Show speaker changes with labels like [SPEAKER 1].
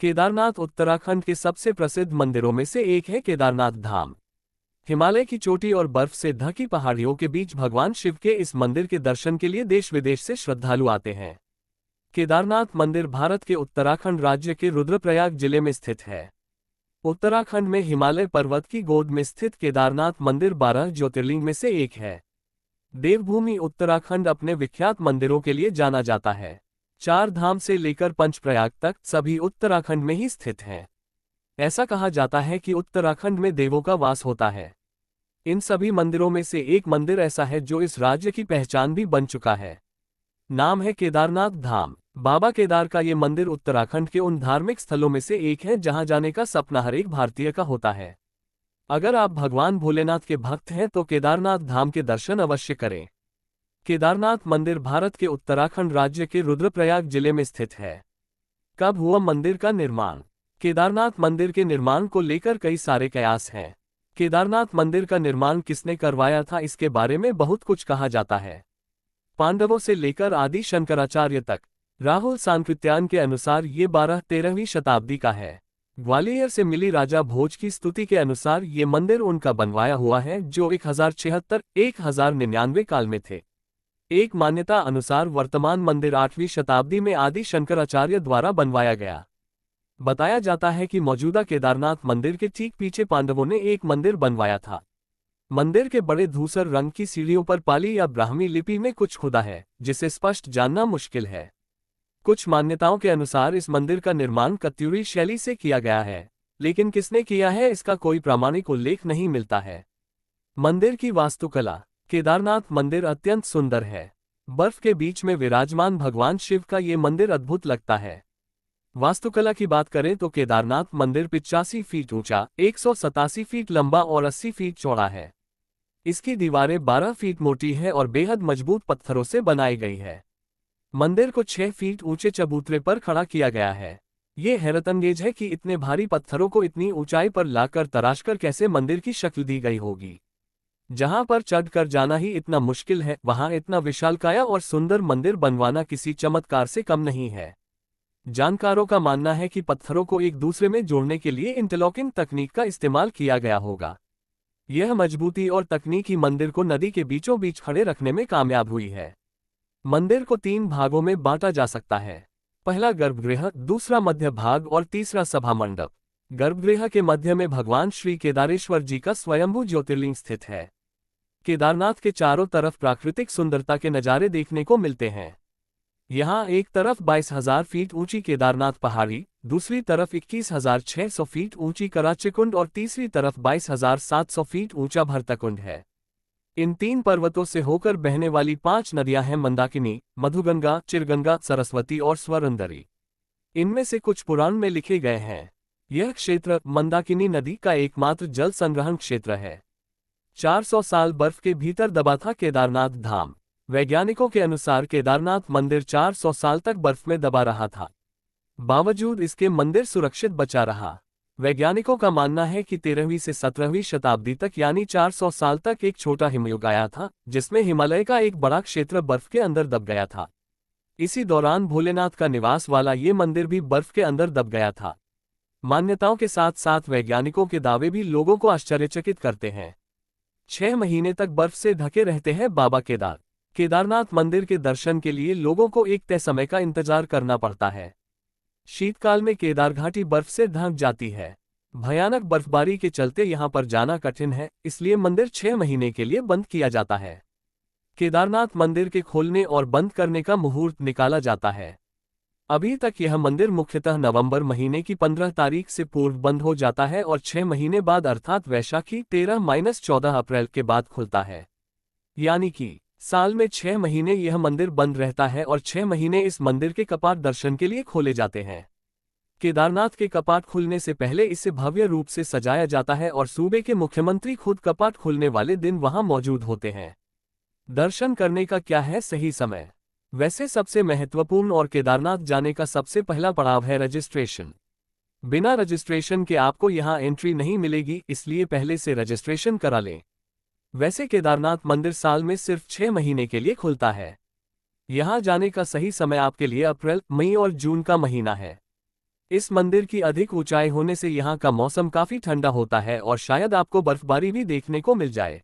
[SPEAKER 1] केदारनाथ उत्तराखंड के सबसे प्रसिद्ध मंदिरों में से एक है केदारनाथ धाम। हिमालय की चोटी और बर्फ से ढकी पहाड़ियों के बीच भगवान शिव के इस मंदिर के दर्शन के लिए देश विदेश से श्रद्धालु आते हैं। केदारनाथ मंदिर भारत के उत्तराखंड राज्य के रुद्रप्रयाग जिले में स्थित है। उत्तराखंड में हिमालय पर्वत की गोद में स्थित केदारनाथ मंदिर 12 ज्योतिर्लिंग में से एक है। देवभूमि उत्तराखंड अपने विख्यात मंदिरों के लिए जाना जाता है। 4 धाम से लेकर पंचप्रयाग तक सभी उत्तराखंड में ही स्थित हैं। ऐसा कहा जाता है कि उत्तराखंड में देवों का वास होता है। इन सभी मंदिरों में से एक मंदिर ऐसा है जो इस राज्य की पहचान भी बन चुका है। नाम है केदारनाथ धाम। बाबा केदार का ये मंदिर उत्तराखंड के उन धार्मिक स्थलों में से एक है जहां जाने का सपना हर एक भारतीय का होता है। अगर आप भगवान भोलेनाथ के भक्त हैं तो केदारनाथ धाम के दर्शन अवश्य करें। केदारनाथ मंदिर भारत के उत्तराखंड राज्य के रुद्रप्रयाग जिले में स्थित है। कब हुआ मंदिर का निर्माण? केदारनाथ मंदिर के निर्माण को लेकर कई सारे कयास हैं। केदारनाथ मंदिर का निर्माण किसने करवाया था, इसके बारे में बहुत कुछ कहा जाता है। पांडवों से लेकर आदि शंकराचार्य तक। राहुल सांकृत्यायन के अनुसार ये 12-13वीं शताब्दी का है। ग्वालियर से मिली राजा भोज की स्तुति के अनुसार ये मंदिर उनका बनवाया हुआ है जो 1076-1099 काल में थे। एक मान्यता अनुसार वर्तमान मंदिर 8वीं शताब्दी में आदि शंकराचार्य द्वारा बनवाया गया। बताया जाता है कि मौजूदा केदारनाथ मंदिर के ठीक पीछे पांडवों ने एक मंदिर बनवाया था। मंदिर के बड़े धूसर रंग की सीढ़ियों पर पाली या ब्राह्मी लिपि में कुछ खुदा है जिसे स्पष्ट जानना मुश्किल है। कुछ मान्यताओं के अनुसार इस मंदिर का निर्माण कत्यूरी शैली से किया गया है, लेकिन किसने किया है इसका कोई प्रामाणिक उल्लेख नहीं मिलता है। मंदिर की वास्तुकला। केदारनाथ मंदिर अत्यंत सुंदर है। बर्फ के बीच में विराजमान भगवान शिव का ये मंदिर अद्भुत लगता है। वास्तुकला की बात करें तो केदारनाथ मंदिर 85 फीट ऊंचा, 187 फीट लंबा और 80 फीट चौड़ा है। इसकी दीवारें 12 फीट मोटी है और बेहद मजबूत पत्थरों से बनाई गई है। मंदिर को 6 फीट ऊंचे चबूतरे पर खड़ा किया गया है। ये हैरतअंगेज है कि इतने भारी पत्थरों को इतनी ऊंचाई पर लाकर तराशकर कैसे मंदिर की शक्ल दी गई होगी। जहां पर चढ़कर जाना ही इतना मुश्किल है, वहां इतना विशालकाय और सुंदर मंदिर बनवाना किसी चमत्कार से कम नहीं है। जानकारों का मानना है कि पत्थरों को एक दूसरे में जोड़ने के लिए इंटरलॉकिंग तकनीक का इस्तेमाल किया गया होगा। यह मजबूती और तकनीक ही मंदिर को नदी के बीचों बीच खड़े रखने में कामयाब हुई है। मंदिर को 3 भागों में बांटा जा सकता है। पहला गर्भगृह, दूसरा मध्य भाग और तीसरा सभा मंडप। गर्भगृह के मध्य में भगवान श्री केदारेश्वर जी का स्वयंभू ज्योतिर्लिंग स्थित है। केदारनाथ के चारों तरफ प्राकृतिक सुंदरता के नज़ारे देखने को मिलते हैं। यहाँ एक तरफ 22,000 फीट ऊंची केदारनाथ पहाड़ी, दूसरी तरफ 21,600 फीट ऊंची कराचीकुंड और तीसरी तरफ 22,700 फीट ऊंचा भरतकुंड है। इन 3 पर्वतों से होकर बहने वाली 5 नदियां हैं मंदाकिनी, मधुगंगा, चिरगंगा, सरस्वती और स्वरंदरी। इनमें से कुछ पुराण में लिखे गए हैं। यह क्षेत्र मंदाकिनी नदी का एकमात्र जल संग्रहण क्षेत्र है। 400 साल बर्फ के भीतर दबा था केदारनाथ धाम। वैज्ञानिकों के अनुसार केदारनाथ मंदिर 400 साल तक बर्फ में दबा रहा था। बावजूद इसके मंदिर सुरक्षित बचा रहा। वैज्ञानिकों का मानना है कि 13वीं से 17वीं शताब्दी तक यानी 400 साल तक एक छोटा हिमयुग आया था जिसमें हिमालय का एक बड़ा क्षेत्र बर्फ के अंदर दब गया था। इसी दौरान भोलेनाथ का निवास वाला ये मंदिर भी बर्फ के अंदर दब गया था। मान्यताओं के साथ साथ वैज्ञानिकों के दावे भी लोगों को आश्चर्यचकित करते हैं। 6 महीने तक बर्फ से ढके रहते हैं बाबा केदार। केदारनाथ मंदिर के दर्शन के लिए लोगों को एक तय समय का इंतजार करना पड़ता है। शीतकाल में केदार घाटी बर्फ से ढक जाती है। भयानक बर्फबारी के चलते यहां पर जाना कठिन है, इसलिए मंदिर 6 महीने के लिए बंद किया जाता है। केदारनाथ मंदिर के खोलने और बंद करने का मुहूर्त निकाला जाता है। अभी तक यह मंदिर मुख्यतः नवंबर महीने की 15 तारीख से पूर्व बंद हो जाता है और 6 महीने बाद अर्थात वैशाखी 13-14 अप्रैल के बाद खुलता है। यानी कि साल में 6 महीने यह मंदिर बंद रहता है और 6 महीने इस मंदिर के कपाट दर्शन के लिए खोले जाते हैं। केदारनाथ के कपाट खुलने से पहले इसे भव्य रूप से सजाया जाता है और सूबे के मुख्यमंत्री खुद कपाट खुलने वाले दिन वहां मौजूद होते हैं। दर्शन करने का क्या है सही समय? वैसे सबसे महत्वपूर्ण और केदारनाथ जाने का सबसे पहला पड़ाव है रजिस्ट्रेशन। बिना रजिस्ट्रेशन के आपको यहां एंट्री नहीं मिलेगी, इसलिए पहले से रजिस्ट्रेशन करा लें। वैसे केदारनाथ मंदिर साल में सिर्फ 6 महीने के लिए खुलता है। यहां जाने का सही समय आपके लिए अप्रैल, मई और जून का महीना है। इस मंदिर की अधिक ऊंचाई होने से यहाँ का मौसम काफी ठंडा होता है और शायद आपको बर्फबारी भी देखने को मिल जाए।